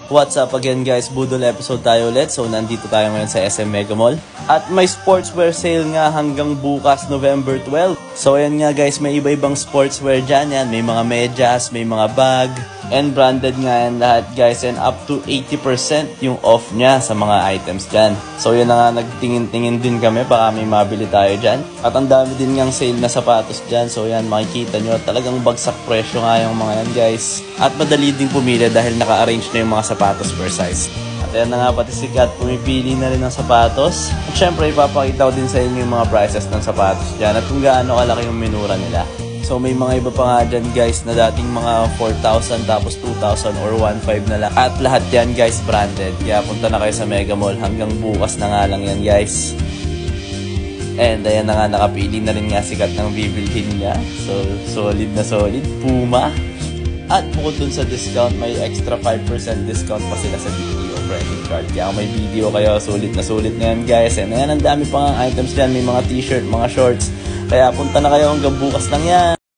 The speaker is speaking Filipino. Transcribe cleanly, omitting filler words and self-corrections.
What's up again guys, Budol episode tayo ulit. So nandito tayo ngayon sa SM Mega Mall. At may sportswear sale nga hanggang bukas November 12. So ayan nga guys, may iba-ibang sportswear dyan yan. May mga medyas, may mga bag, and branded nga yan lahat guys. And up to 80% yung off niya sa mga items dyan. So yun na nga, nagtingin-tingin din kami, baka may mabili tayo dyan. At ang dami din ngang sale na sapatos dyan. So yan, makikita nyo, talagang bagsak presyo nga yung mga yan guys. At madali din pumili dahil naka-arrange na yung mga sapatos per size. At ayan na nga, pati si Kat pumipili na rin ng sapatos. At syempre ipapakita ko din sa inyo yung mga prices ng sapatos dyan at kung gaano kalaki yung minura nila. So may mga iba pa nga dyan guys na dating mga 4,000 tapos 2,000 or 1,500 na lang. At lahat yan guys branded. Kaya punta na kayo sa Mega Mall, hanggang bukas na nga lang yan guys. And ayan na nga, nakapili na rin nga si Kat ng bibilhin niya. So solid na solid, Puma. At bukod dun sa discount, may extra 5% discount pa sila sa BDO credit card. Kaya kung may video kayo, sulit na yan guys. And ayan, ang dami pang items dyan. May mga t-shirt, mga shorts. Kaya punta na kayo, hanggang bukas lang yan.